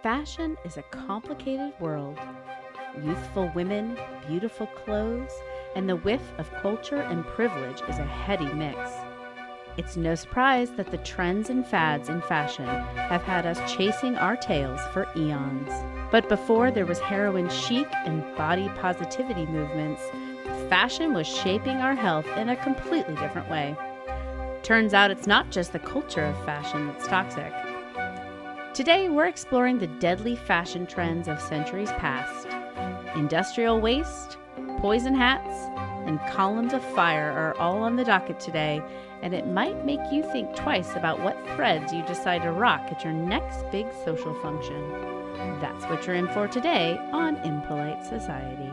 Fashion is a complicated world. Youthful women, beautiful clothes, and the whiff of culture and privilege is a heady mix. It's no surprise that the trends and fads in fashion have had us chasing our tails for eons. But before there was heroin chic and body positivity movements, fashion was shaping our health in a completely different way. Turns out it's not just the culture of fashion that's toxic. Today, we're exploring the deadly fashion trends of centuries past. Industrial waste, poison hats, and columns of fire are all on the docket today, and it might make you think twice about what threads you decide to rock at your next big social function. That's what you're in for today on Impolite Society.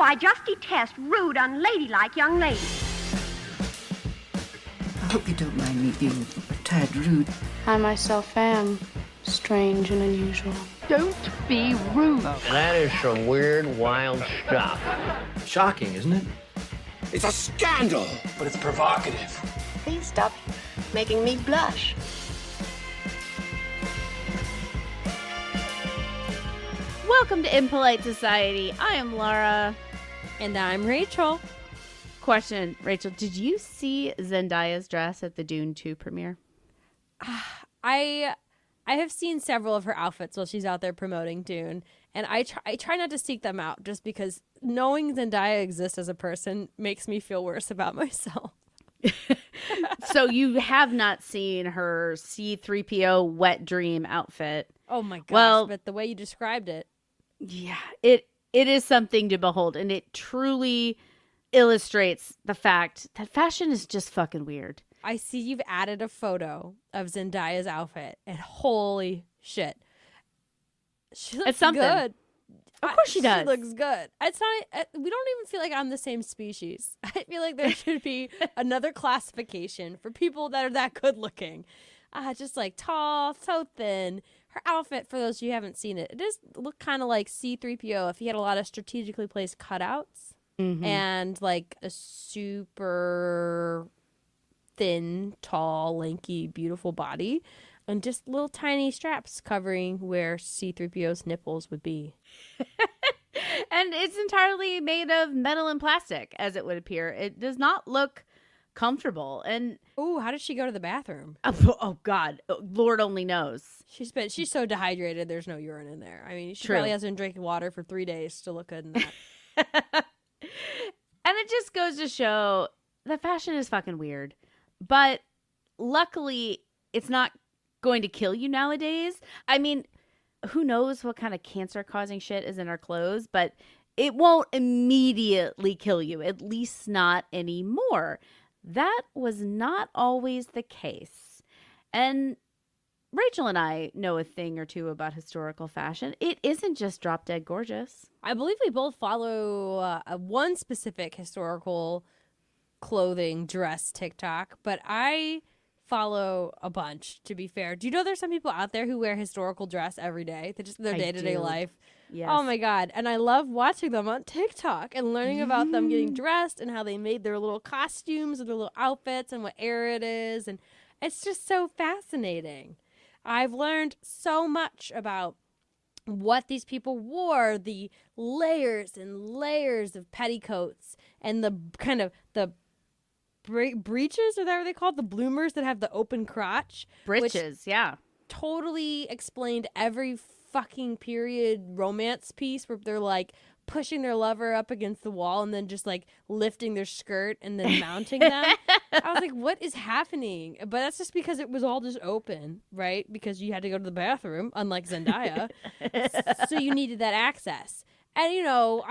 I just detest rude, unladylike young ladies. I hope you don't mind me being a tad rude. I myself am strange and unusual. Don't be rude. That is some weird, wild stuff. Shocking, isn't it? It's a scandal! But it's provocative. Please stop making me blush. Welcome to Impolite Society. I am Laura. And I'm Rachel. Question, Rachel, did you see Zendaya's dress at the Dune 2 premiere? I have seen several of her outfits while she's out there promoting Dune, and I try not to seek them out just because knowing Zendaya exists as a person makes me feel worse about myself. So you have not seen her C-3PO wet dream outfit? Oh my gosh, well, but the way you described it. Yeah, it is something to behold, and it truly illustrates the fact that fashion is just fucking weird. I see you've added a photo of Zendaya's outfit, and holy shit. She looks good. Of course she does. She looks good. It's not. We don't even feel like I'm the same species. I feel like there should be another classification for people that are that good looking. Just like tall, so thin. Her outfit, for those of you who haven't seen it, it does look kind of like C-3PO if he had a lot of strategically placed cutouts and like a super thin, tall, lanky, beautiful body and just little tiny straps covering where C-3PO's nipples would be. And it's entirely made of metal and plastic, as it would appear. It does not look comfortable. And oh, how did she go to the bathroom? Oh God, Lord only knows. She's so dehydrated there's no urine in there. I mean, she True. probably hasn't drank water for 3 days to look good in that. And it just goes to show that fashion is fucking weird. But luckily it's not going to kill you nowadays. I mean, who knows what kind of cancer causing shit is in our clothes, but it won't immediately kill you, at least not anymore. That was not always the case. And Rachel and I know a thing or two about historical fashion. It isn't just drop dead gorgeous. I believe we both follow one specific historical clothing dress TikTok, but I follow a bunch, to be fair. Do you know there's some people out there who wear historical dress every day? They just their day-to-day life. Yes. Oh my God. And I love watching them on TikTok and learning about them getting dressed and how they made their little costumes and their little outfits and what era it is. And it's just so fascinating. I've learned so much about what these people wore, the layers and layers of petticoats and the kind of the breeches, are that what they call it? The bloomers that have the open crotch. Breeches, yeah. Totally explained every fucking period romance piece where they're like pushing their lover up against the wall and then just like lifting their skirt and then mounting them. I was like, what is happening? But that's just because it was all just open, right? Because you had to go to the bathroom, unlike Zendaya. So you needed that access. And you know,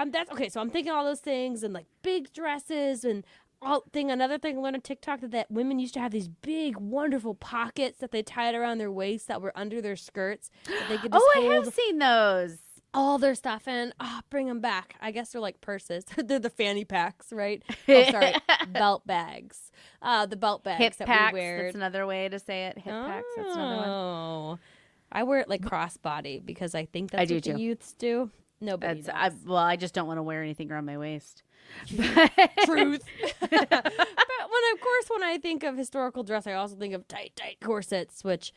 so I'm thinking all those things and like big dresses and another thing I learned on TikTok that women used to have these big, wonderful pockets that they tied around their waist that were under their skirts. That they could just I hold have seen those. all their stuff in. Bring them back. I guess they're like purses. They're the fanny packs, right? Oh, sorry, belt bags. The belt bags Hip that packs, we wear. that's another way to say it. Hip packs, that's another one. I wear it like crossbody because I think that's what the youths do. Nobody does. I just don't want to wear anything around my waist. Truth. But when I think of historical dress, I also think of tight corsets, which,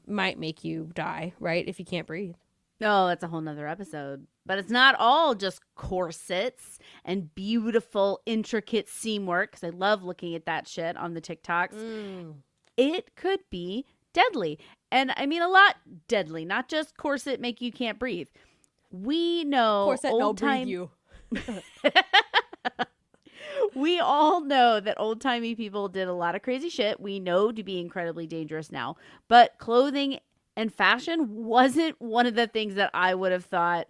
might make you die, right? If you can't breathe. Oh, that's a whole nother episode. But it's not all just corsets and beautiful, intricate seam work, because I love looking at that shit on the TikToks. It could be deadly. And I mean a lot deadly, not just corset make you can't breathe. We know corset old time breathe you. We all know that old-timey people did a lot of crazy shit. We know to be incredibly dangerous now. But clothing and fashion wasn't one of the things that I would have thought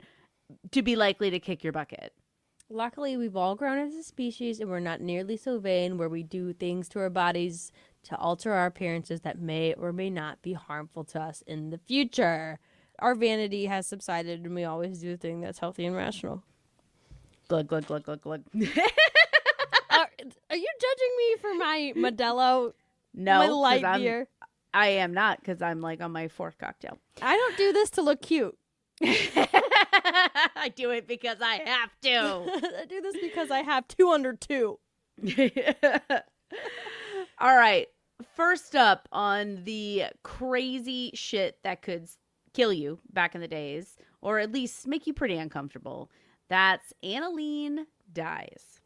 to be likely to kick your bucket. Luckily, we've all grown as a species, and we're not nearly so vain where we do things to our bodies to alter our appearances that may or may not be harmful to us in the future. Our vanity has subsided, and we always do the thing that's healthy and rational. Glug, glug, glug, glug, glug. Are you judging me for my Modelo? No, my light beer. I am not, because I'm like on my fourth cocktail. I don't do this to look cute. I do it because I have to. I do this because I have 2 under 2. All right. First up on the crazy shit that could kill you back in the days, or at least make you pretty uncomfortable. That's Aniline Dyes.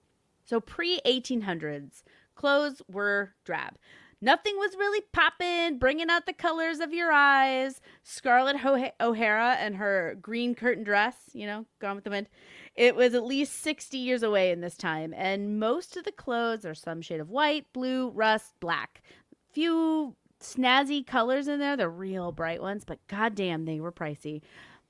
So pre-1800s, clothes were drab. Nothing was really popping, bringing out the colors of your eyes. Scarlett O'Hara and her green curtain dress, Gone with the Wind. It was at least 60 years away in this time, and most of the clothes are some shade of white, blue, rust, black. Few snazzy colors in there, the real bright ones, but goddamn, they were pricey.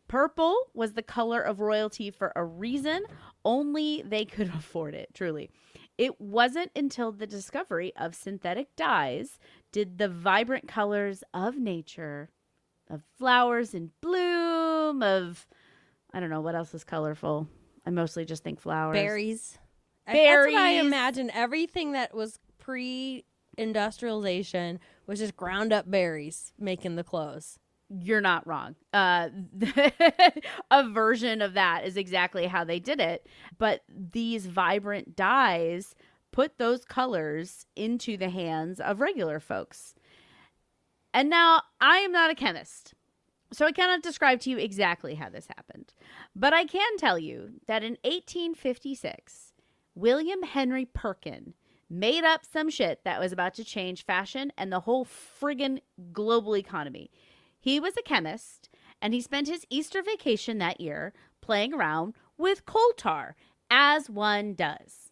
Purple was the color of royalty for a reason. Only they could afford it, truly. It wasn't until the discovery of synthetic dyes did the vibrant colors of nature, of flowers in bloom, I don't know, what else is colorful? I mostly just think flowers. Berries. Berries. That's what I imagine. Everything that was pre-industrialization was just ground up berries making the clothes. You're not wrong. A version of that is exactly how they did it. But these vibrant dyes put those colors into the hands of regular folks. And now, I am not a chemist, so I cannot describe to you exactly how this happened. But I can tell you that in 1856, William Henry Perkin made up some shit that was about to change fashion and the whole friggin' global economy. He was a chemist, and he spent his Easter vacation that year playing around with coal tar, as one does.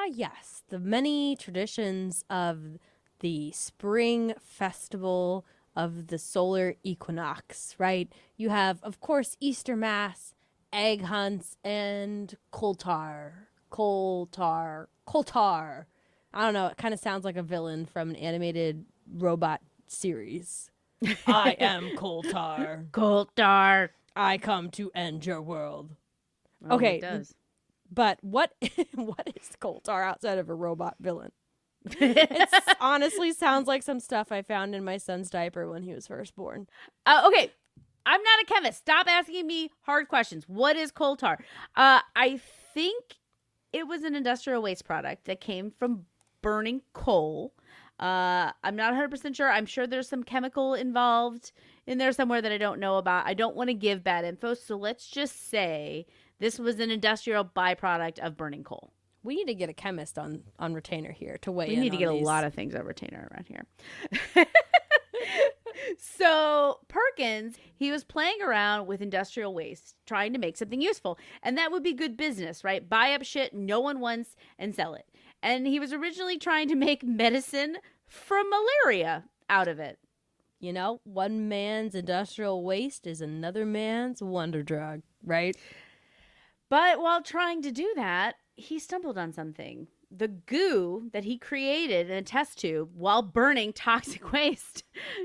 Yes. The many traditions of the spring festival of the solar equinox, right? You have, of course, Easter Mass, egg hunts, and coal tar. Coal tar. Coal tar. I don't know. It kind of sounds like a villain from an animated robot series. I am coal tar. Coal tar. I come to end your world. Well, okay, it does. But what is coal tar outside of a robot villain? It honestly sounds like some stuff I found in my son's diaper when he was first born. Okay, I'm not a chemist. Stop asking me hard questions. What is coal tar? I think it was an industrial waste product that came from burning coal. I'm not 100% sure. I'm sure there's some chemical involved in there somewhere that I don't know about. I don't want to give bad info, so let's just say this was an industrial byproduct of burning coal. We need to get a chemist on retainer here to weigh in. We need to get these. a lot of things on retainer around here. So Perkins, he was playing around with industrial waste, trying to make something useful. And that would be good business, right? Buy up shit no one wants and sell it. And he was originally trying to make medicine from malaria out of it. You know, one man's industrial waste is another man's wonder drug, right? But while trying to do that, he stumbled on something. The goo that he created in a test tube while burning toxic waste.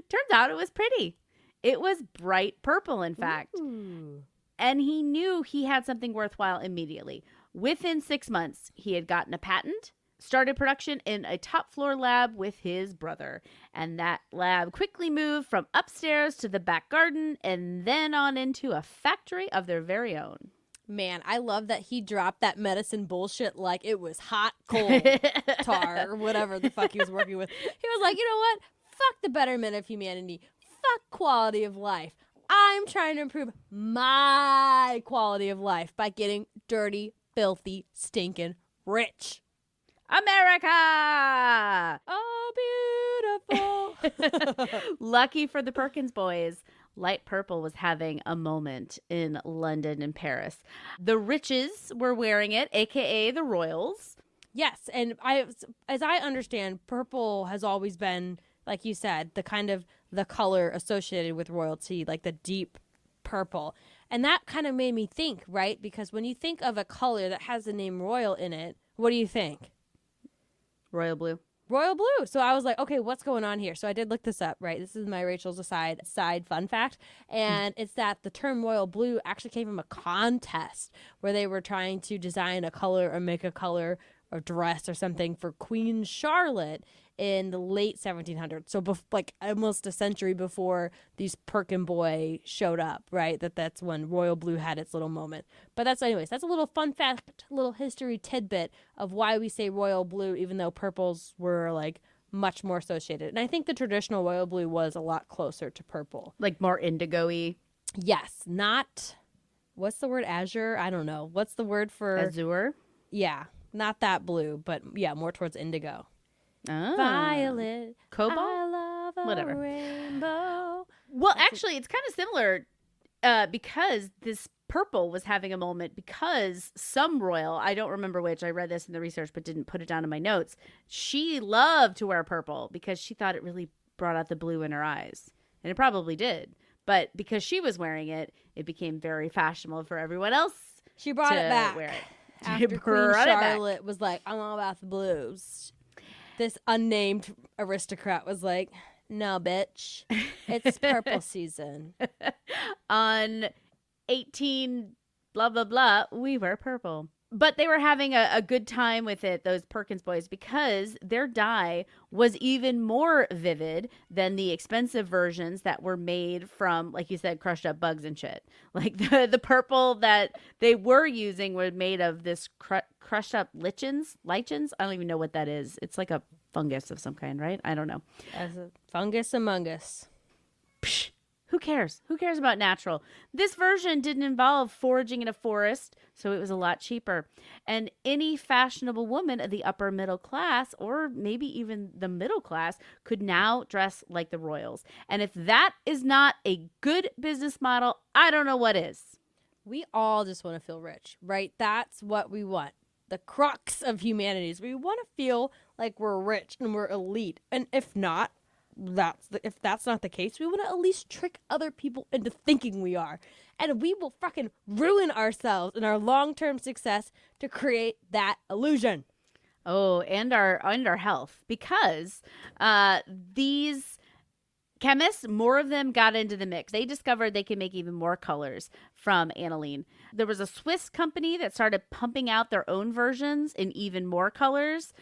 Turns out it was pretty. It was bright purple, in fact. Ooh. And he knew he had something worthwhile immediately. Within 6 months, he had gotten a patent, started production in a top floor lab with his brother. And that lab quickly moved from upstairs to the back garden and then on into a factory of their very own. Man, I love that he dropped that medicine bullshit like it was hot coal tar or whatever the fuck he was working with. He was like, you know what? Fuck the betterment of humanity. Fuck quality of life. I'm trying to improve my quality of life by getting dirty, filthy, stinking rich. America! Oh, beautiful. Lucky for the Perkins boys, light purple was having a moment in London and Paris. The riches were wearing it, aka the royals. Yes, and as I understand, purple has always been, like you said, the kind of the color associated with royalty, like the deep purple. And that kind of made me think, right? Because when you think of a color that has the name royal in it, what do you think? Royal blue. Royal blue. So I was like, okay, what's going on here? So I did look this up, right? This is my Rachel's side fun fact. And it's that the term royal blue actually came from a contest where they were trying to design a color or make a color or dress or something for Queen Charlotte in the late 1700s. So like almost a century before these Perkin boy showed up, right? That's when royal blue had its little moment. But that's a little fun fact, little history tidbit of why we say royal blue, even though purples were like much more associated. And I think the traditional royal blue was a lot closer to purple. Like more indigo-y. Yes, not, what's the word, azure? I don't know. What's the word for? Azure? Yeah, not that blue, but yeah, more towards indigo. Oh. Violet, Cobalt? I love a Whatever. rainbow. Well, actually, it's kind of similar because this purple was having a moment because some royal, I don't remember which, I read this in the research but didn't put it down in my notes, she loved to wear purple because she thought it really brought out the blue in her eyes. And it probably did. But because she was wearing it, it became very fashionable for everyone else. She brought it back. Wear it. After Queen brought it back. Charlotte was like, I'm all about the blues. This unnamed aristocrat was like, no, bitch. It's purple season. On 18 blah, blah, blah, we were purple. But they were having a good time with it, those Perkins boys, because their dye was even more vivid than the expensive versions that were made from, like you said, crushed up bugs and shit. Like the purple that they were using was made of this crushed up lichens. I don't even know what that is. It's like a fungus of some kind, right? I don't know. As a fungus among us. Psh, who cares? Who cares about natural? This version didn't involve foraging in a forest, so it was a lot cheaper. And any fashionable woman of the upper middle class, or maybe even the middle class, could now dress like the royals. And if that is not a good business model, I don't know what is. We all just want to feel rich, right? That's what we want. The crux of humanity is we want to feel like we're rich and we're elite. And if not, if that's not the case, we want to at least trick other people into thinking we are. And we will fucking ruin ourselves and our long-term success to create that illusion. Oh, and our health. Because these chemists, more of them got into the mix. They discovered they could make even more colors from aniline. There was a Swiss company that started pumping out their own versions in even more colors.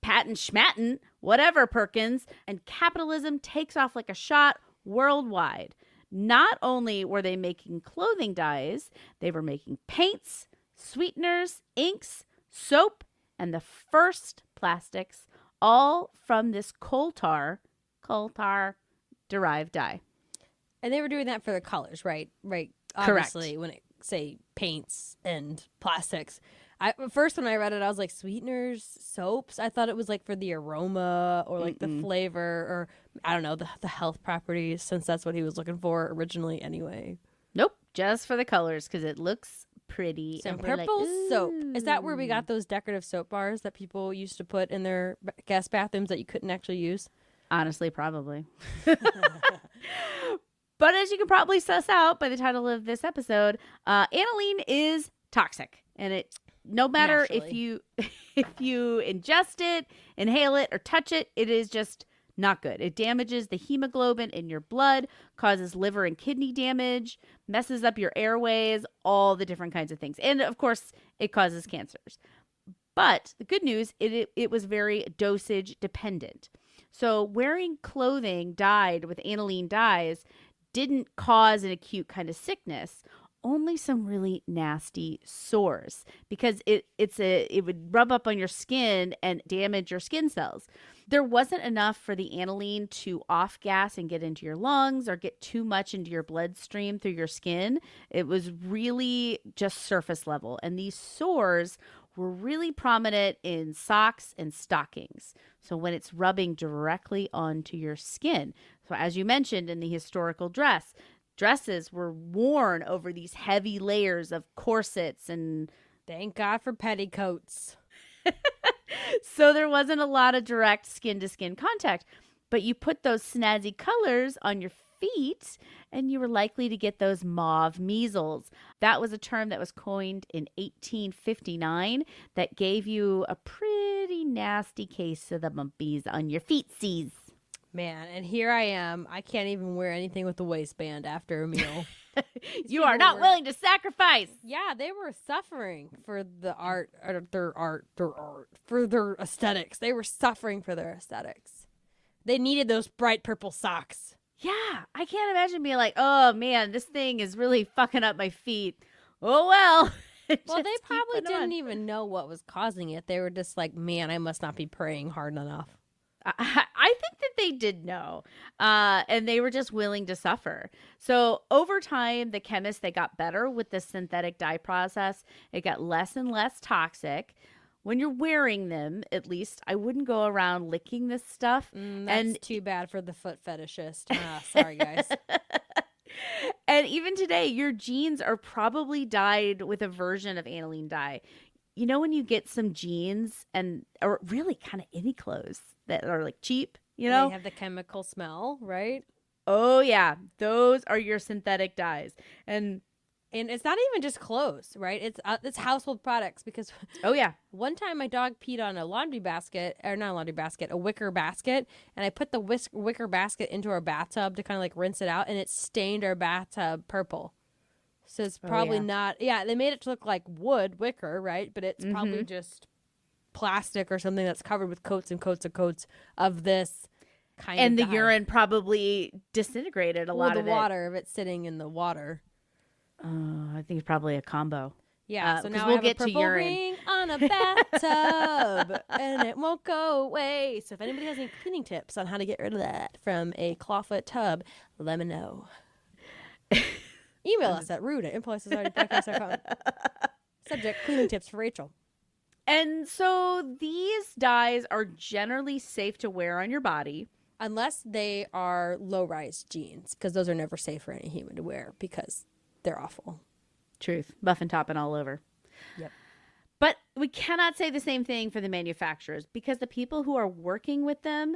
Patent schmatten, whatever, Perkins, and capitalism takes off like a shot worldwide. Not only were they making clothing dyes, they were making paints, sweeteners, inks, soap, and the first plastics, all from this coal tar derived dye. And they were doing that for the colors, right? Right. Correct. Obviously, when it say paints and plastics. First, when I read it, I was like, sweeteners, soaps? I thought it was like for the aroma or like the flavor or, I don't know, the health properties, since that's what he was looking for originally anyway. Nope, just for the colors because it looks pretty. Some And we're purple like, soap. Is that where "Ooh." we got those decorative soap bars that people used to put in their guest bathrooms that you couldn't actually use? Honestly, probably. But as you can probably suss out by the title of this episode, aniline is toxic. And it, no matter if you ingest it, inhale it, or touch it, it is just not good. It damages the hemoglobin in your blood, causes liver and kidney damage, messes up your airways, all the different kinds of things. And of course, it causes cancers. But the good news, it was very dosage dependent. So wearing clothing dyed with aniline dyes didn't cause an acute kind of sickness, only some really nasty sores, because it would rub up on your skin and damage your skin cells. There wasn't enough for the aniline to off gas and get into your lungs or get too much into your bloodstream through your skin. It was really just surface level. And these sores were really prominent in socks and stockings. So when it's rubbing directly onto your skin. So as you mentioned in the historical dresses were worn over these heavy layers of corsets, and Thank God for petticoats. so there wasn't a lot of direct skin-to-skin contact. But you put those snazzy colors on your feet, and you were likely to get those mauve measles. That was a term that was coined in 1859 that gave you a pretty nasty case of the bumpies on your feetsies. Man, and here I am. I can't even wear anything with a waistband after a meal. You are not willing to sacrifice. Yeah, they were suffering for for their aesthetics. They were suffering for their aesthetics. They needed those bright purple socks. Yeah, I can't imagine being like, oh man, this thing is really fucking up my feet. Oh well. Well, they probably didn't even know what was causing it. They were just like, man, I must not be praying hard enough. I think that they did know, and they were just willing to suffer. So over time, the chemists, they got better with the synthetic dye process. It got less and less toxic. When you're wearing them, at least, I wouldn't go around licking this stuff. That's too bad for the foot fetishist. Sorry, guys. And even today, your jeans are probably dyed with a version of aniline dye. You know when you get some jeans or really kind of any clothes that are like cheap, you know? They have the chemical smell, right? Oh, yeah. Those are your synthetic dyes. And it's not even just clothes, right? It's household products because oh, yeah. One time my dog peed on a wicker basket, and I put the wicker basket into our bathtub to kind of like rinse it out, and it stained our bathtub purple. So it's probably not, they made it to look like wicker, right? But it's probably just plastic or something that's covered with coats and coats and coats of this kind of And the dye. urine probably disintegrated a lot of the water of it sitting in the water. I think it's probably a combo. Yeah, so now we'll I have get a to purple urine. ring on a bathtub, and it won't go away. So if anybody has any cleaning tips on how to get rid of that from a clawfoot tub, let me know. Email us at rude@impolitesocietypodcast.com. Subject, cleaning tips for Rachel. And so these dyes are generally safe to wear on your body. Unless they are low-rise jeans, because those are never safe for any human to wear because they're awful. Truth. Buff and top and all over. Yep. But we cannot say the same thing for the manufacturers because the people who are working with them,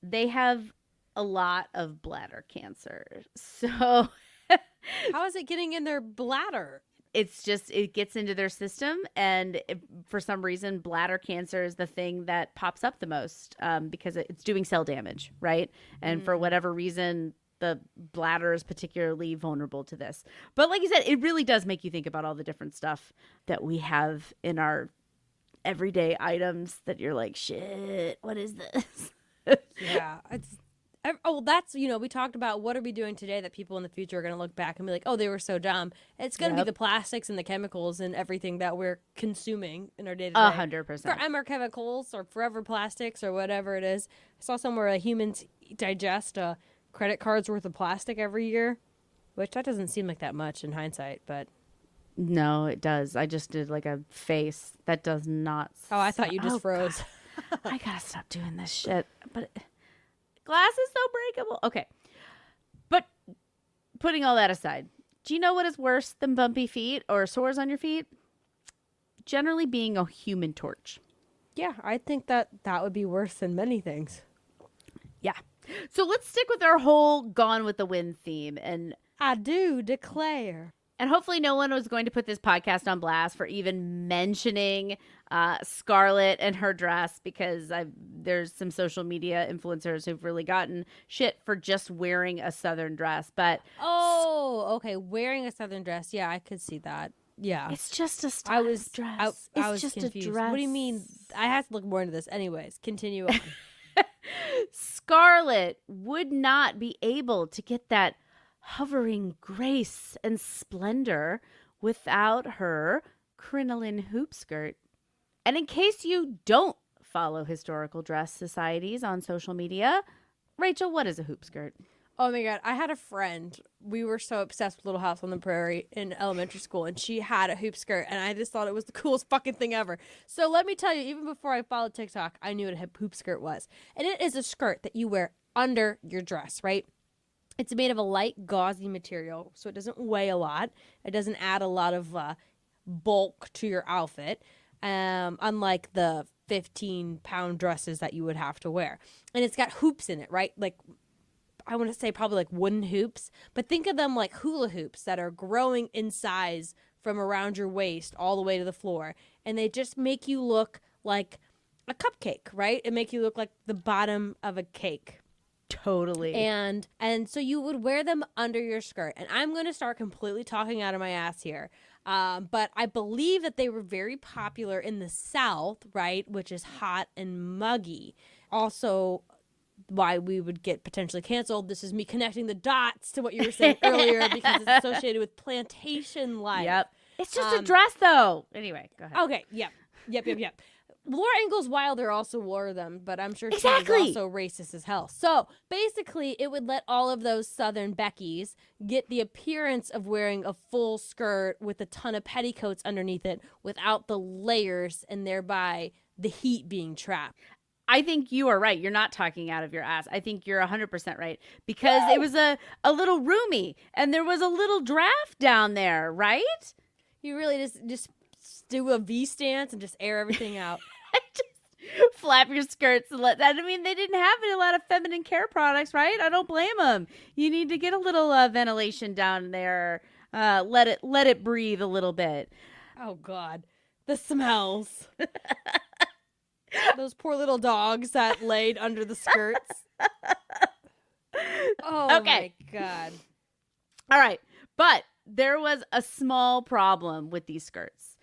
they have a lot of bladder cancer. So how is it getting in their bladder? It's just, it gets into their system. And for some reason, bladder cancer is the thing that pops up the most because it's doing cell damage, right? And for whatever reason, the bladder is particularly vulnerable to this. But like you said, it really does make you think about all the different stuff that we have in our everyday items that you're like, shit, what is this? Yeah. That's, we talked about what are we doing today that people in the future are going to look back and be like, oh, they were so dumb. It's going to be the plastics and the chemicals and everything that we're consuming in our day-to-day. 100%. Forever chemicals or forever plastics or whatever it is. I saw somewhere humans digest a credit card's worth of plastic every year, which that doesn't seem like that much in hindsight, but... No, it does. I just did like a face. That does not... Oh, I thought you just froze. I gotta stop doing this shit. But... glass is so breakable. Okay. But putting all that aside, do you know what is worse than bumpy feet or sores on your feet? Generally being a human torch. Yeah, I think that would be worse than many things. Yeah. So let's stick with our whole Gone with the Wind theme. And I do declare. And hopefully no one was going to put this podcast on blast for even mentioning Scarlett and her dress, because there's some social media influencers who've really gotten shit for just wearing a Southern dress. But oh, okay, wearing a Southern dress, yeah, I could see that. Yeah. It's just a style of dress. I was just confused. a dress. What do you mean? I have to look more into this. Anyways, continue on. Scarlett would not be able to get that hovering grace and splendor without her crinoline hoop skirt. And in case you don't follow historical dress societies on social media, Rachel, what is a hoop skirt? Oh my God. I had a friend. We were so obsessed with Little House on the Prairie in elementary school, and she had a hoop skirt, and I just thought it was the coolest fucking thing ever. So let me tell you, even before I followed TikTok, I knew what a hoop skirt was. And it is a skirt that you wear under your dress, right? It's made of a light gauzy material, so it doesn't weigh a lot. It doesn't add a lot of bulk to your outfit, unlike the 15-pound dresses that you would have to wear. And it's got hoops in it, right? Like, I want to say probably like wooden hoops, but think of them like hula hoops that are growing in size from around your waist all the way to the floor. And they just make you look like a cupcake, right? It make you look like the bottom of a cake. Totally. And so you would wear them under your skirt. And I'm going to start completely talking out of my ass here. But I believe that they were very popular in the South, right? Which is hot and muggy. Also, why we would get potentially canceled. This is me connecting the dots to what you were saying earlier because it's associated with plantation life. Yep. It's just a dress, though. Anyway, go ahead. Okay, yep. Laura Ingalls Wilder also wore them, but I'm sure she Exactly. was also racist as hell. So basically, it would let all of those Southern Beckies get the appearance of wearing a full skirt with a ton of petticoats underneath it without the layers and thereby the heat being trapped. I think you are right. You're not talking out of your ass. I think you're 100% right because it was a little roomy and there was a little draft down there, right? You really just do a V stance and just air everything out. Just flap your skirts and let that. I mean, they didn't have a lot of feminine care products, right? I don't blame them. You need to get a little ventilation down there. Let it breathe a little bit. Oh God, the smells. Those poor little dogs that laid under the skirts. Oh, okay. My God. All right. But there was a small problem with these skirts.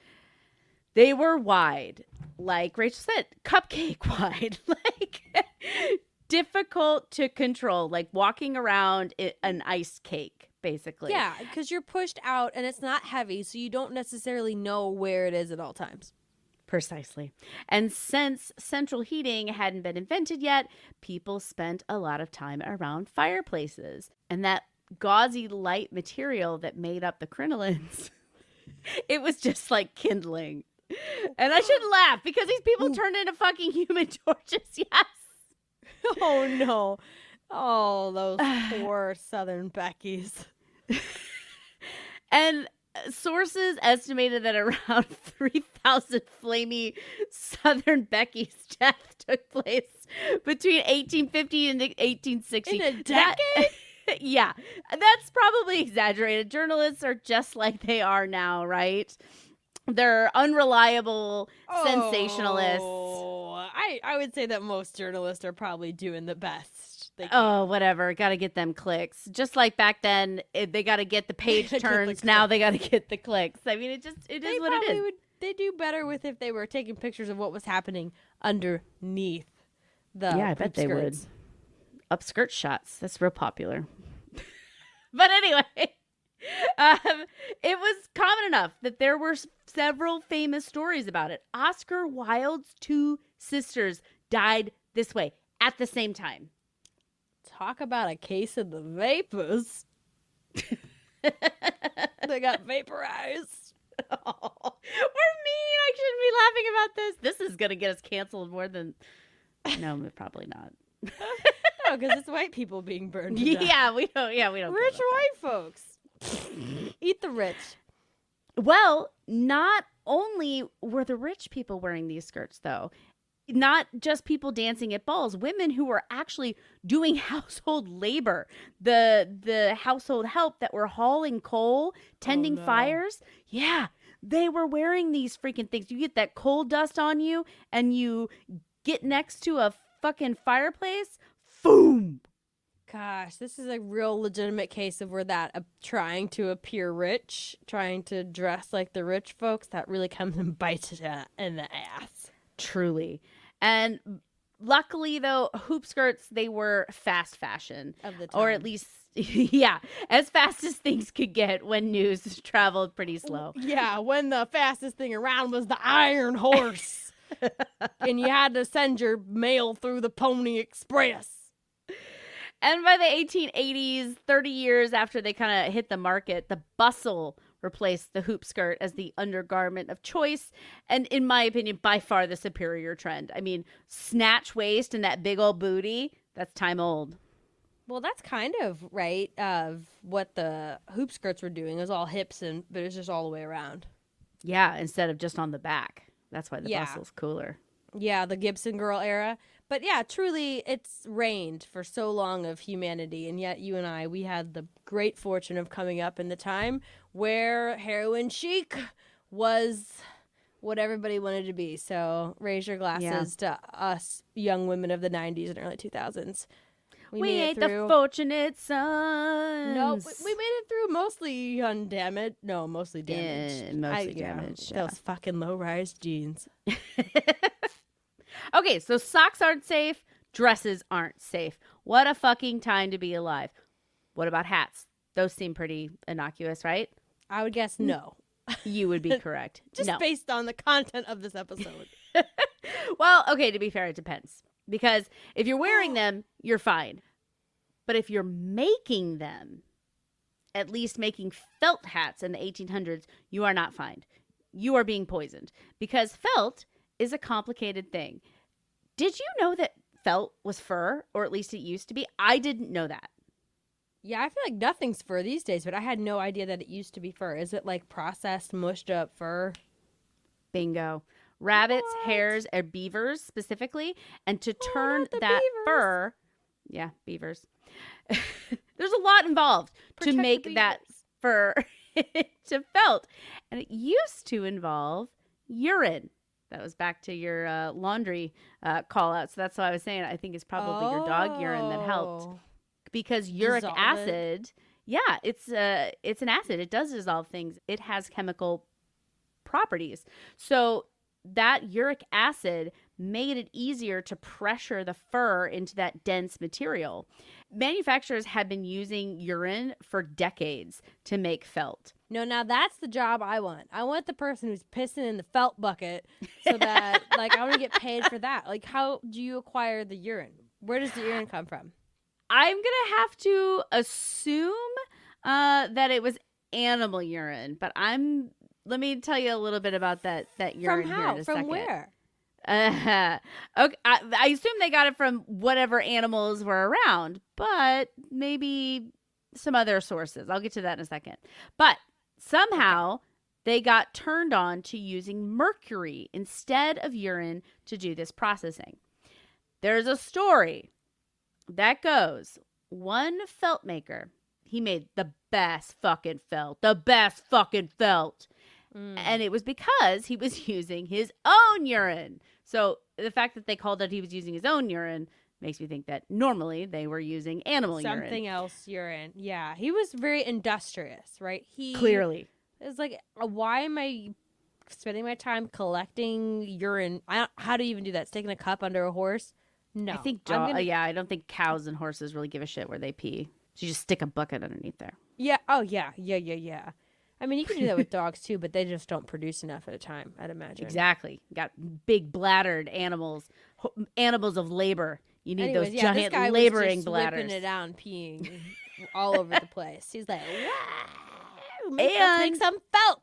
They were wide, like Rachel said, cupcake wide, like difficult to control, like walking around an iced cake, basically. Yeah, because you're pushed out and it's not heavy, so you don't necessarily know where it is at all times. Precisely. And since central heating hadn't been invented yet, people spent a lot of time around fireplaces. And that gauzy light material that made up the crinolines, it was just like kindling. And I shouldn't laugh because these people turned into fucking human torches, yes. Oh, no. Oh, those poor Southern Beckies. And sources estimated that around 3,000 flamey Southern Becky's death took place between 1850 and 1860. In a decade? Yeah, that's probably exaggerated. Journalists are just like they are now, right? They're unreliable sensationalists. I would say that most journalists are probably doing the best they can. Oh, whatever. Got to get them clicks. Just like back then, they got to get the page turns. Now they got to get the clicks. I mean, it is what it is. They do better with if they were taking pictures of what was happening underneath the I bet they would. skirts. Upskirt shots. That's real popular. But anyway, it was common enough that there were several famous stories about it. Oscar Wilde's two sisters died this way at the same time. Talk about a case of the vapors. They got vaporized. Oh, we're mean. I shouldn't be laughing about this. This is going to get us canceled more than... No, probably not. No, because it's white people being burned to death. Yeah, we don't. Rich white folks. Eat the rich. Well, not only were the rich people wearing these skirts, though, not just people dancing at balls, women who were actually doing household labor, the household help that were hauling coal, tending fires. Yeah, they were wearing these freaking things. You get that coal dust on you and you get next to a fucking fireplace. Boom. Gosh, this is a real legitimate case of where that trying to appear rich, trying to dress like the rich folks, that really comes and bites you in the ass. Truly. And luckily, though, hoop skirts, they were fast fashion. Of the time. Or at least, yeah, as fast as things could get when news traveled pretty slow. Yeah, when the fastest thing around was the iron horse. And you had to send your mail through the Pony Express. And by the 1880s, 30 years after they kind of hit the market, the bustle replaced the hoop skirt as the undergarment of choice. And in my opinion, by far the superior trend. I mean, snatch waist and that big old booty, that's time old. Well, that's kind of right of what the hoop skirts were doing. It was all hips, but it was just all the way around. Yeah, instead of just on the back. That's why the Yeah. bustle's cooler. Yeah, the Gibson girl era. But yeah, truly, it's reigned for so long of humanity. And yet you and I, we had the great fortune of coming up in the time where heroin chic was what everybody wanted to be. So raise your glasses to us young women of the 90s and early 2000s. We made ain't it the through. fortunate sons. No, we made it through mostly undamaged. No, mostly damaged. Yeah, mostly damaged, yeah. Those fucking low-rise jeans. Okay, so socks aren't safe, dresses aren't safe. What a fucking time to be alive. What about hats? Those seem pretty innocuous, right? I would guess no. You would be correct. Just no. based on the content of this episode. Well, okay, to be fair, it depends. Because if you're wearing them, you're fine. But if you're making them, at least making felt hats in the 1800s, you are not fine. You are being poisoned. Because felt is a complicated thing. Did you know that felt was fur? Or at least it used to be? I didn't know that. Yeah, I feel like nothing's fur these days, but I had no idea that it used to be fur. Is it like processed, mushed up fur? Bingo. Rabbits, hares, or beavers specifically. And to turn not the that beavers. fur, yeah, beavers. There's a lot involved Protect to the make that beavers. fur to felt. And it used to involve urine. That was back to your laundry call out. So that's why I was saying I think it's probably your dog urine that helped. Oh. Because uric Dissolve it. acid, yeah, it's an acid. It does dissolve things. It has chemical properties. So that uric acid made it easier to pressure the fur into that dense material. Manufacturers have been using urine for decades to make felt. No, now that's the job I want. I want the person who's pissing in the felt bucket so that, like, I want to get paid for that. Like, how do you acquire the urine? Where does the urine come from? I'm going to have to assume that it was animal urine, but let me tell you a little bit about that urine From here how? in a From second. where? Okay, I assume they got it from whatever animals were around, but maybe some other sources. I'll get to that in a second. But somehow they got turned on to using mercury instead of urine to do this processing. There's a story that goes, one felt maker, he made the best fucking felt. And it was because he was using his own urine. So the fact that they called it he was using his own urine makes me think that normally they were using animal urine. Something else urine. Yeah. He was very industrious, right? He Clearly. It's like, why am I spending my time collecting urine? How do you even do that? Sticking a cup under a horse? No. I think, I don't think cows and horses really give a shit where they pee. So you just stick a bucket underneath there. Yeah. Oh, yeah. Yeah. I mean, you can do that with dogs, too, but they just don't produce enough at a time, I'd imagine. Exactly. Got big bladdered animals, animals of labor. You need Anyways, those yeah, giant this guy laboring was just bladders. whipping it out and peeing all over the place. He's like, wow, let's And- make some felt.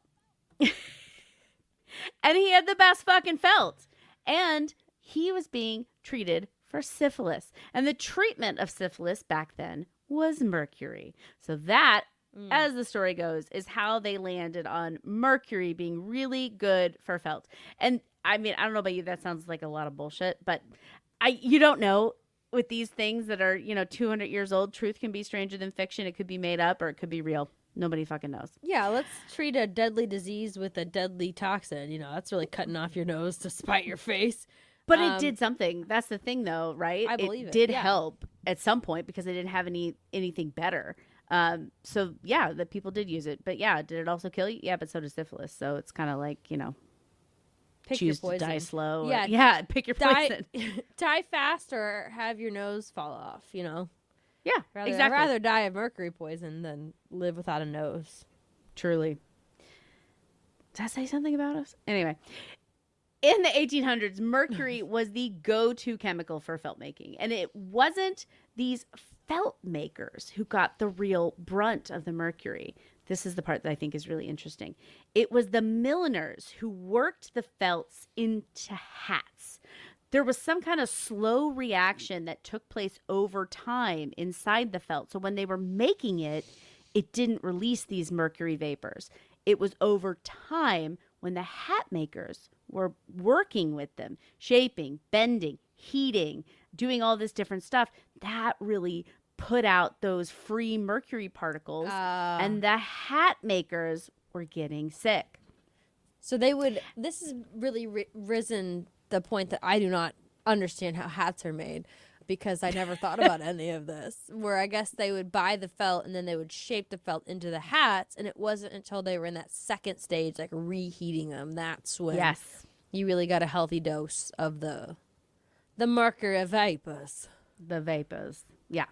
And he had the best fucking felt. And he was being treated for syphilis. And the treatment of syphilis back then was mercury. So that, as the story goes, is how they landed on mercury being really good for felt. And I mean, I don't know about you, that sounds like a lot of bullshit, but you don't know with these things that are, 200 years old. Truth can be stranger than fiction. It could be made up or it could be real. Nobody fucking knows. Yeah, let's treat a deadly disease with a deadly toxin. That's really cutting off your nose to spite your face. But it did something. That's the thing, though, right? I believe it did yeah. help at some point because they didn't have anything better. So yeah, the people did use it. But yeah, did it also kill you? Yeah, but so does syphilis. So it's kind of like, Pick choose your to poison. die slow. Yeah, pick your poison. Die fast or have your nose fall off. Yeah, I'd exactly. rather die of mercury poison than live without a nose. Truly. Does that say something about us? Anyway, in the 1800s, mercury was the go-to chemical for felt making. And it wasn't these felt makers who got the real brunt of the mercury. This is the part that I think is really interesting. It was the milliners who worked the felts into hats. There was some kind of slow reaction that took place over time inside the felt. So when they were making it, it didn't release these mercury vapors. It was over time when the hat makers were working with them, shaping, bending, heating, doing all this different stuff, that really put out those free mercury particles, and the hat makers were getting sick. So this has really risen the point that I do not understand how hats are made, because I never thought about any of this, where I guess they would buy the felt and then they would shape the felt into the hats, and it wasn't until they were in that second stage, like reheating them, that's when you really got a healthy dose of the mercury vapors. The vapors, yeah.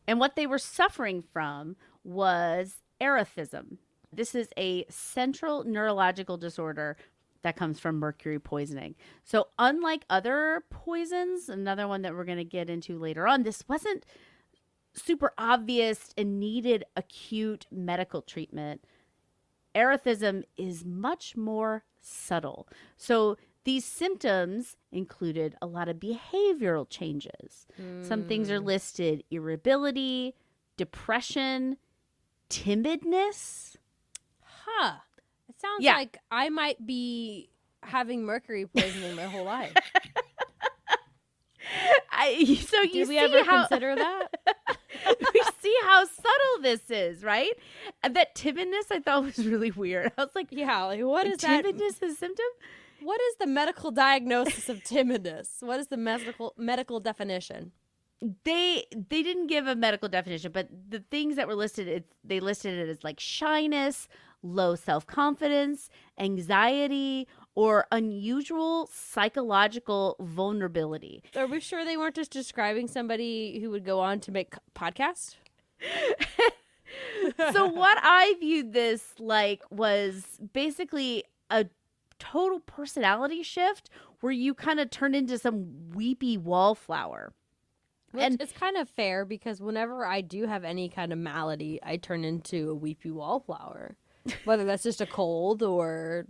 And what they were suffering from was erethism. This is a central neurological disorder that comes from mercury poisoning. So unlike other poisons, another one that we're going to get into later on, this wasn't super obvious and needed acute medical treatment. Erethism is much more subtle. So these symptoms included a lot of behavioral changes. Some things are listed: irritability, depression, timidness. Huh. It sounds like I might be having mercury poisoning my whole life. Did we ever consider that? We see how subtle this is, right? And that timidness I thought was really weird. I was like, what is that? Timidness is a symptom? What is the medical diagnosis of timidness? What is the medical definition? They didn't give a medical definition, but the things that were listed, they listed it as like shyness, low self-confidence, anxiety, or unusual psychological vulnerability. Are we sure they weren't just describing somebody who would go on to make podcasts? So what I viewed this like was basically a total personality shift where you kind of turn into some weepy wallflower. And it's kind of fair, because whenever I do have any kind of malady, I turn into a weepy wallflower. Whether that's just a cold or,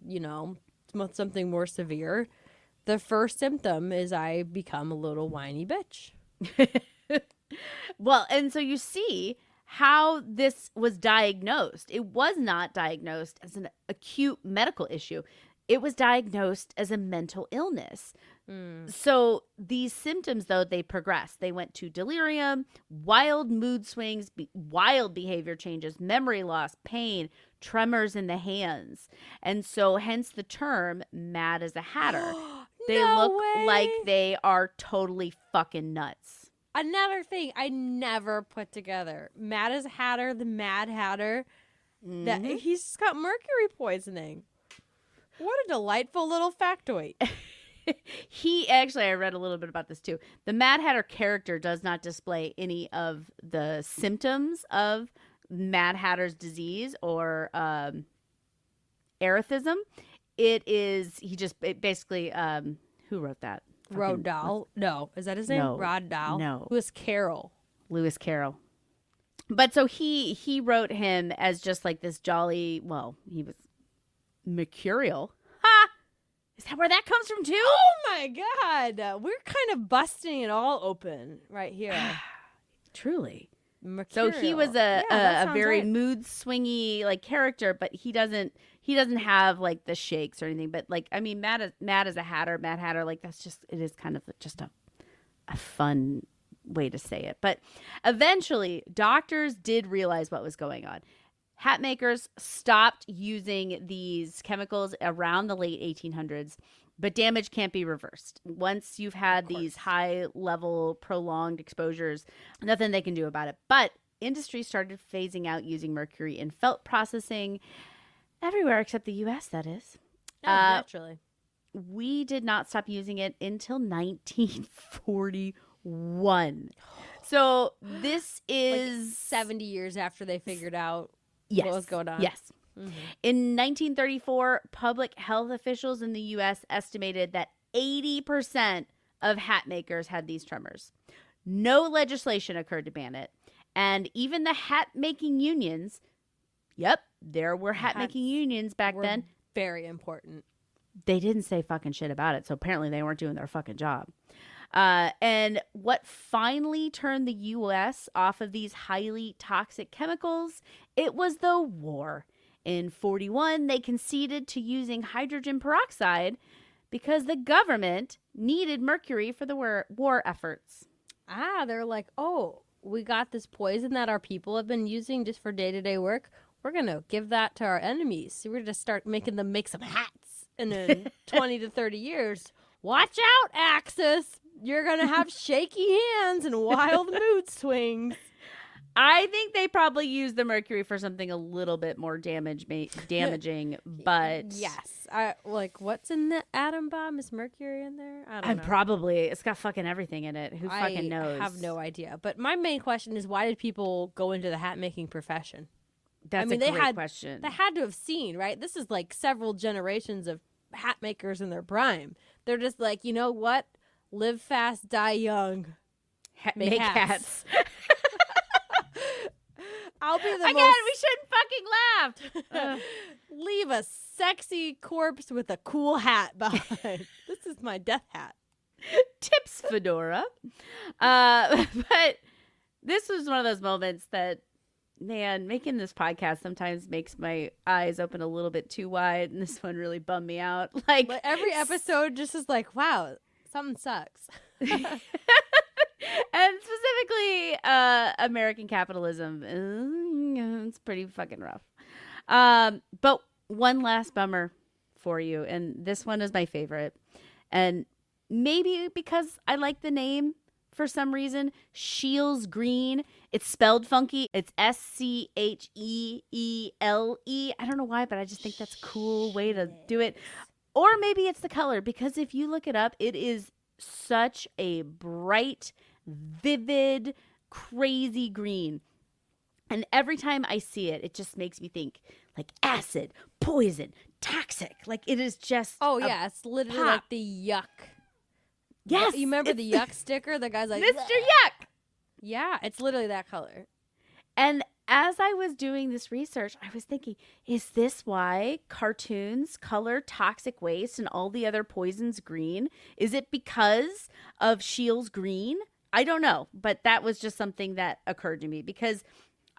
something more severe. The first symptom is I become a little whiny bitch. Well, and so you see how this was diagnosed. It was not diagnosed as an acute medical issue. It was diagnosed as a mental illness. So these symptoms, though, they progressed. They went to delirium, wild mood swings, wild behavior changes, memory loss, pain, tremors in the hands. And so hence the term mad as a hatter. They look like they are totally fucking nuts. Another thing I never put together. Mad as a Hatter, the Mad Hatter, that he's just got mercury poisoning. What a delightful little factoid. I read a little bit about this too. The Mad Hatter character does not display any of the symptoms of Mad Hatter's disease or erethism. Basically, who wrote that? Roald Dahl? No. Is that his name? No. Roald Dahl? No. Lewis Carroll. Lewis Carroll. But so he wrote him as just like this jolly, he was mercurial. Ha! Is that where that comes from too? Oh my God. We're kind of busting it all open right here. Truly. Mercurial. So he was a very mood swingy like character, but he doesn't have like the shakes or anything. But like, I mean, Mad as a Hatter, Mad Hatter, like it is kind of just a fun way to say it. But eventually doctors did realize what was going on. Hat makers stopped using these chemicals around the late 1800s, but damage can't be reversed. Once you've had these high-level, prolonged exposures, nothing they can do about it. But industry started phasing out using mercury in felt processing everywhere except the U.S., that is. Naturally. We did not stop using it until 1941. So this is... Like 70 years after they figured out Yes. what was going on. Yes. Mm-hmm. In 1934, public health officials in the U.S. estimated that 80% of hat makers had these tremors. No legislation occurred to ban it. And even the hat-making unions, there were hat-making unions back then. Very important. They didn't say fucking shit about it, so apparently they weren't doing their fucking job. And what finally turned the U.S. off of these highly toxic chemicals, it was the war. In 1941, they conceded to using hydrogen peroxide because the government needed mercury for the war efforts. They're like, oh, we got this poison that our people have been using just for day-to-day work. We're going to give that to our enemies. So we're going to start making them make some hats. And in 20 to 30 years, watch out, Axis. You're going to have shaky hands and wild mood swings. I think they probably used the mercury for something a little bit more damaging, but... Yes. What's in the atom bomb? Is mercury in there? I don't know. Probably. It's got fucking everything in it. Who fucking knows? I have no idea. But my main question is, why did people go into the hat-making profession? That's a great question. They had to have seen, right? This is like several generations of hat makers in their prime. They're just like, you know what? Live fast, die young. Make hats. I'll be the Again, we shouldn't fucking laugh. Leave a sexy corpse with a cool hat behind. This is my death hat. Tips fedora. But this was one of those moments that, man, making this podcast sometimes makes my eyes open a little bit too wide, and this one really bummed me out. Like every episode just is like, wow, something sucks. And specifically, American capitalism. It's pretty fucking rough. But one last bummer for you, and this one is my favorite. And maybe because I like the name for some reason, Scheele's Green. It's spelled funky. It's Scheele. I don't know why, but I just think that's a cool way to do it. Or maybe it's the color, because if you look it up, it is such a bright, vivid, crazy green. And every time I see it, it just makes me think like acid, poison, toxic. Like it is just it's literally pop. like the yuck. Yes. You remember the yuck sticker? The guy's like, Mr. Yuck. Yeah, it's literally that color. And as I was doing this research, I was thinking, is this why cartoons color toxic waste and all the other poisons green? Is it because of Scheele's Green? I don't know, but that was just something that occurred to me because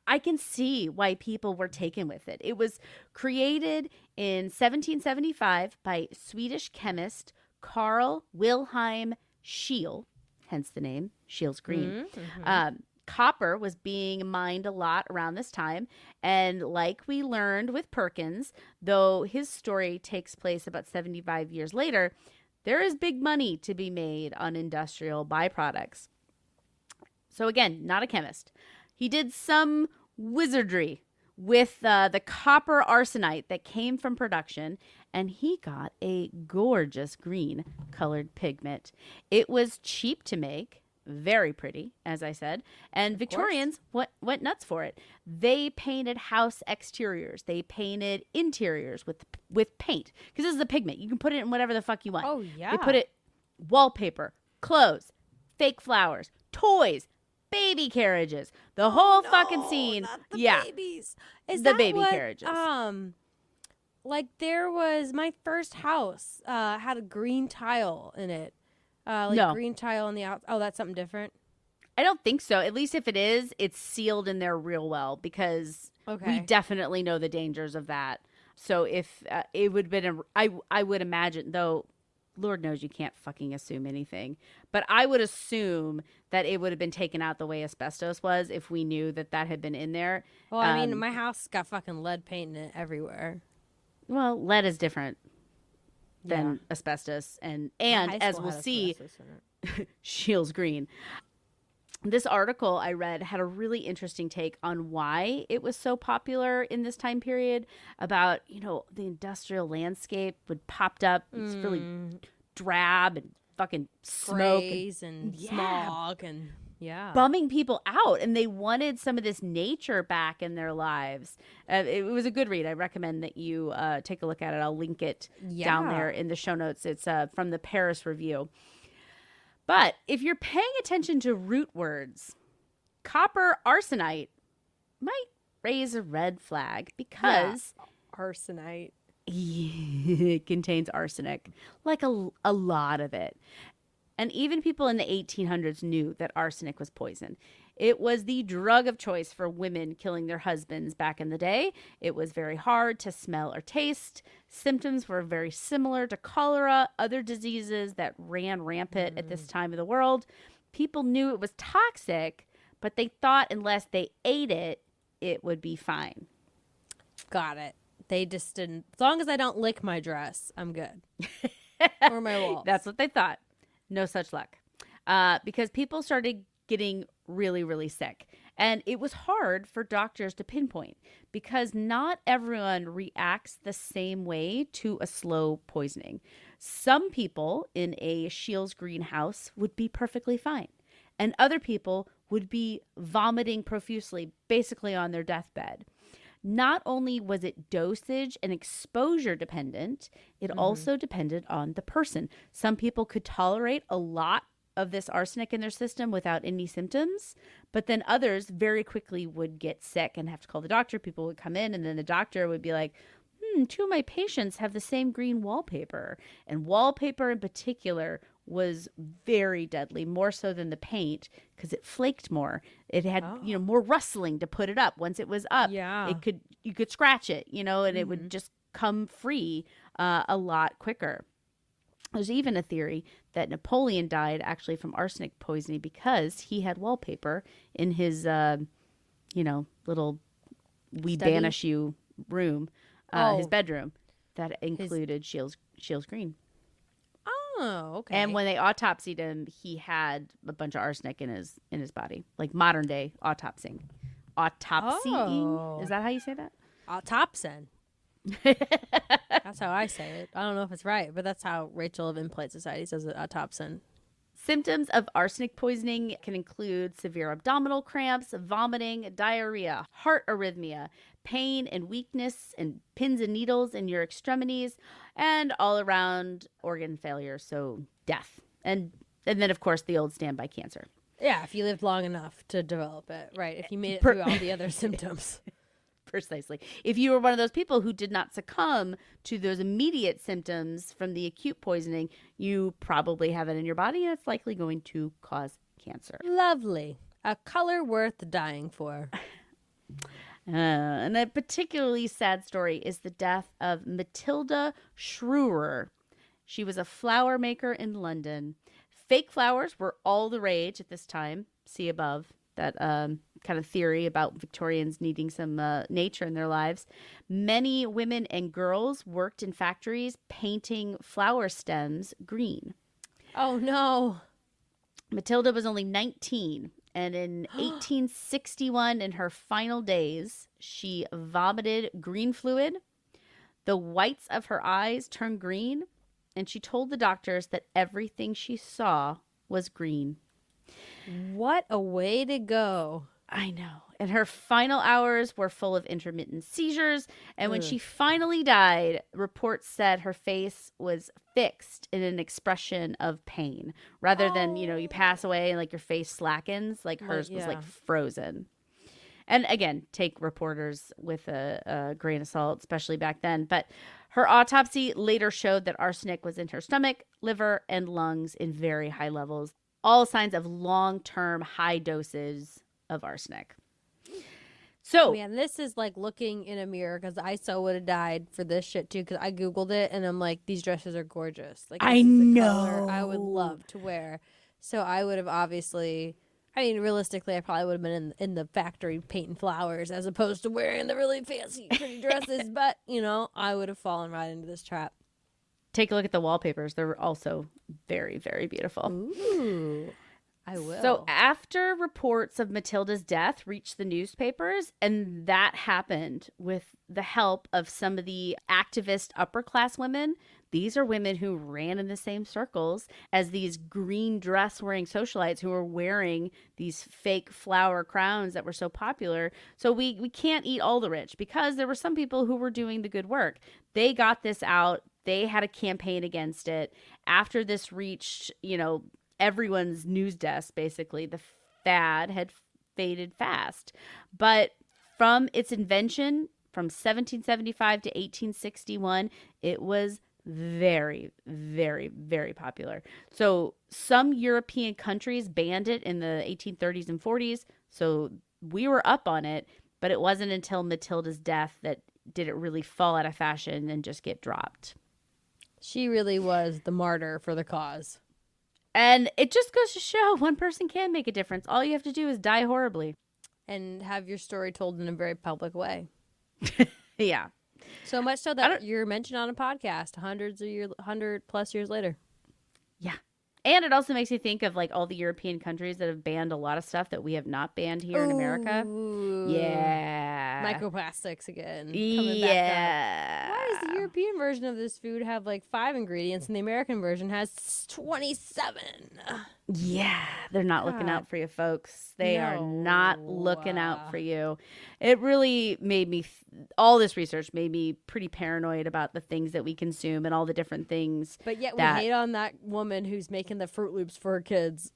I can see why people were taken with it. It was created in 1775 by Swedish chemist Carl Wilhelm Scheele, hence the name Scheele's Green. Mm-hmm. Copper was being mined a lot around this time, and like we learned with Perkins, though his story takes place about 75 years later, there is big money to be made on industrial byproducts. So again, not a chemist. He did some wizardry with the copper arsenite that came from production, and he got a gorgeous green colored pigment. It was cheap to make, very pretty, as I said, and Victorians went nuts for it. They painted house exteriors. They painted interiors with paint, because this is a pigment. You can put it in whatever the fuck you want. Oh, yeah. They put it wallpaper, clothes, fake flowers, toys, baby carriages, the whole fucking scene. Not the yeah, babies. Is the that baby what, carriages. Like there was my first house had a green tile in it. No. Green tile on the out. Oh, that's something different. I don't think so. At least if it is, it's sealed in there real well, because we definitely know the dangers of that. So if it would have been, I would imagine, though Lord knows you can't fucking assume anything. But I would assume that it would have been taken out the way asbestos was if we knew that that had been in there. Well, I mean, my house got fucking lead paint in it everywhere. Well, lead is different than asbestos. And as we'll see, Scheele's green. This article I read had a really interesting take on why it was so popular in this time period about, the industrial landscape would popped up. It's really drab and fucking smoke and smog and bumming people out. And they wanted some of this nature back in their lives. It was a good read. I recommend that you take a look at it. I'll link it down there in the show notes. It's from the Paris Review. But if you're paying attention to root words, copper arsenite might raise a red flag because arsenite it contains arsenic, like a lot of it. And even people in the 1800s knew that arsenic was poison. It was the drug of choice for women killing their husbands back in the day. It was very hard to smell or taste. Symptoms were very similar to cholera, other diseases that ran rampant at this time of the world. People knew it was toxic, but they thought unless they ate it, it would be fine. Got it. They just didn't. As long as I don't lick my dress, I'm good. Or my walls. That's what they thought. No such luck. Because people started getting really, really sick. And it was hard for doctors to pinpoint because not everyone reacts the same way to a slow poisoning. Some people in a Scheele's greenhouse would be perfectly fine. And other people would be vomiting profusely, basically on their deathbed. Not only was it dosage and exposure dependent, it also depended on the person. Some people could tolerate a lot of this arsenic in their system without any symptoms, but then others very quickly would get sick and have to call the doctor. People would come in and then the doctor would be like, two of my patients have the same green wallpaper. And wallpaper in particular was very deadly, more so than the paint because it flaked more. It had, more rustling to put it up. Once it was up, you could scratch it, and it would just come free a lot quicker. There's even a theory that Napoleon died actually from arsenic poisoning because he had wallpaper in his, little "we Study? banish you" room, his bedroom, that included Scheele's green. Oh, okay. And when they autopsied him, he had a bunch of arsenic in his body, like modern day autopsying. Autopsying? Is that how you say that? Autopsin. That's how I say it. I don't know if it's right, but that's how Rachel of Impolite Society says it. Autopsin. Symptoms of arsenic poisoning can include severe abdominal cramps, vomiting, diarrhea, heart arrhythmia, pain and weakness, and pins and needles in your extremities, and all around organ failure, so death. And then, of course, the old standby cancer. Yeah, if you lived long enough to develop it. Right, if you made it through all the other symptoms. Precisely. If you were one of those people who did not succumb to those immediate symptoms from the acute poisoning, you probably have it in your body and it's likely going to cause cancer. Lovely. A color worth dying for. And a particularly sad story is the death of Matilda Schrewer. She was a flower maker in London. Fake flowers were all the rage at this time. See above. That kind of theory about Victorians needing some nature in their lives. Many women and girls worked in factories painting flower stems green. Oh, no. Matilda was only 19, and in 1861, in her final days, she vomited green fluid. The whites of her eyes turned green, and she told the doctors that everything she saw was green. What a way to go. I know. And her final hours were full of intermittent seizures. And when she finally died, reports said her face was fixed in an expression of pain. Rather than, you pass away and like your face slackens, like hers was like frozen. And again, take reporters with a grain of salt, especially back then. But her autopsy later showed that arsenic was in her stomach, liver, and lungs in very high levels. All signs of long-term high doses of arsenic. So, Man, this is like looking in a mirror because I so would have died for this shit too because I Googled it and I'm like, these dresses are gorgeous. Like, this I is the know. color I would love to wear. So I would have obviously, I mean, realistically, I probably would have been in the factory painting flowers as opposed to wearing the really fancy, pretty dresses. But, you know, I would have fallen right into this trap. take a look at the wallpapers. They're also very, very beautiful. Ooh. I will. So after reports of Matilda's death reached the newspapers, and that happened with the help of some of the activist upper class women. These are women who ran in the same circles as these green dress wearing socialites who were wearing these fake flower crowns that were so popular. So we can't eat all the rich because there were some people who were doing the good work. They got this out. They had a campaign against it. After this reached, everyone's news desk, basically, the fad had faded fast. But from its invention from 1775 to 1861, it was very, very, very popular. So some European countries banned it in the 1830s and 40s. So we were up on it, but it wasn't until Matilda's death that did it really fall out of fashion and just get dropped. She really was the martyr for the cause. And it just goes to show one person can make a difference. All you have to do is die horribly. And have your story told in a very public way. Yeah. So much so that you're mentioned on a podcast 100 plus years later. Yeah. And it also makes you think of like all the European countries that have banned a lot of stuff that we have not banned here in America. Yeah. Microplastics again. Coming back up. Why does the European version of this food have like 5 ingredients and the American version has 27? Yeah. They're not looking out for you, folks. They are not looking out for you. It really made me, all this research made me pretty paranoid about the things that we consume and all the different things. But yet we hate on that woman who's making the Fruit Loops for her kids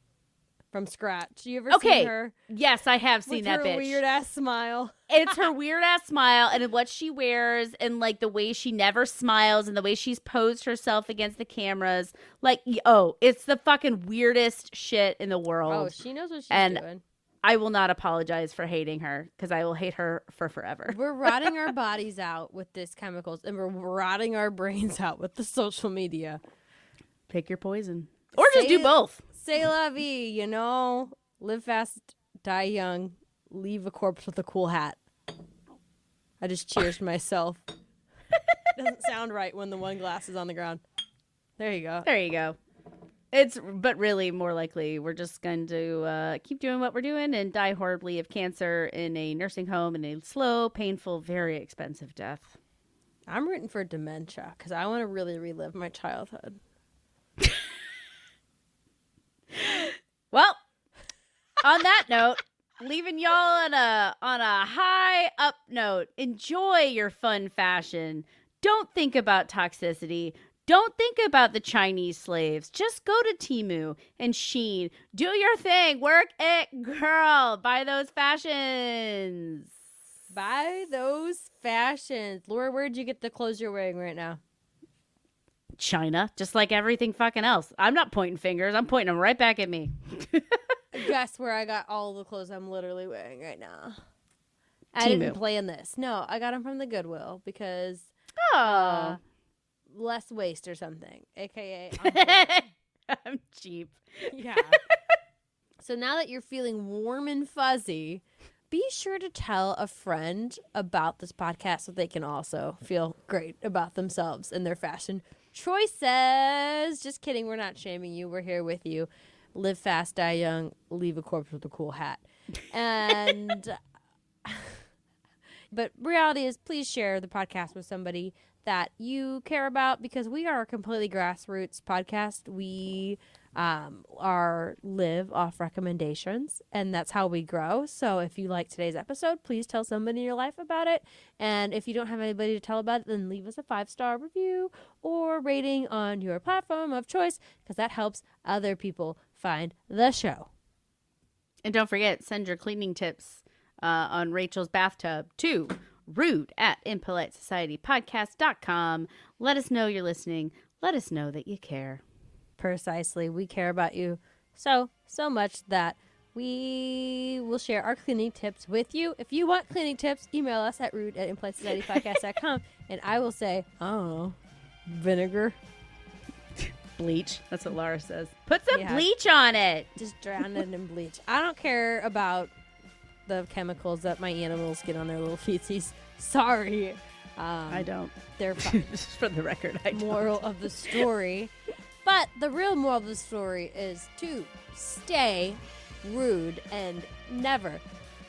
from scratch. You ever seen her? Yes, I have seen that bitch. With her weird ass smile. It's her weird ass smile and what she wears and like the way she never smiles and the way she's posed herself against the cameras. Like, it's the fucking weirdest shit in the world. Oh, she knows what she's doing. I will not apologize for hating her because I will hate her for forever. We're rotting our bodies out with these chemicals and we're rotting our brains out with the social media. Pick your poison. Or just do both. C'est la vie, Live fast, die young, leave a corpse with a cool hat. I just cheersed myself. Doesn't sound right when the one glass is on the ground. There you go. There you go. But really, more likely, we're just going to keep doing what we're doing and die horribly of cancer in a nursing home in a slow, painful, very expensive death. I'm rooting for dementia because I want to really relive my childhood. Well, on that note, leaving y'all on a high up note. Enjoy your fun fashion. Don't think about toxicity. Don't think about the Chinese slaves. Just go to Temu and Scheele. Do your thing. Work it, girl. Buy those fashions. Buy those fashions. Laura, where'd you get the clothes you're wearing right now? China, just like everything fucking else. I'm not pointing fingers. I'm pointing them right back at me. Guess where I got all the clothes I'm literally wearing right now. I didn't plan this. No, I got them from the Goodwill because less waste or something, aka I'm cheap. Yeah. So now that you're feeling warm and fuzzy, be sure to tell a friend about this podcast so they can also feel great about themselves and their fashion choices. Just kidding. We're not shaming you. We're here with you. Live fast, die young, leave a corpse with a cool hat. And but reality is, please share the podcast with somebody that you care about because we are a completely grassroots podcast. We live off recommendations, and that's how we grow. So if you like today's episode, please tell somebody in your life about it. And if you don't have anybody to tell about it, then leave us a 5-star review or rating on your platform of choice because that helps other people find the show. And don't forget, send your cleaning tips on Rachel's bathtub to rude@impolitesocietypodcast.com. Let us know you're listening. Let us know that you care. Precisely. We care about you so much that We will share our cleaning tips with you. If you want cleaning tips, email us at rude@impolitesocietypodcast.com, and I will say, I don't know, vinegar. Bleach. That's what Laura says. Put some Yeah. bleach on it. Just drown it in bleach. I don't care about the chemicals that my animals get on their little feetsies. Sorry. I don't. They're fine. Just for the record, I don't. Moral of the story. But the real moral of the story is to stay rude and never,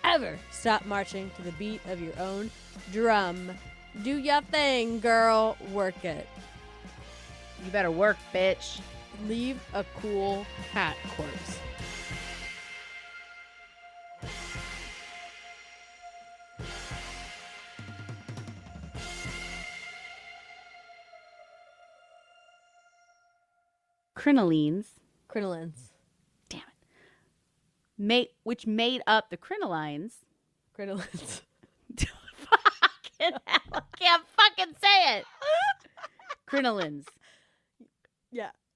ever stop marching to the beat of your own drum. Do your thing, girl. Work it. You better work, bitch. Leave a cool hat corpse. Crinolines, Crinolines. which made up the crinolines. Crinolines. Fucking hell, I can't fucking say it. Crinolines. Yeah.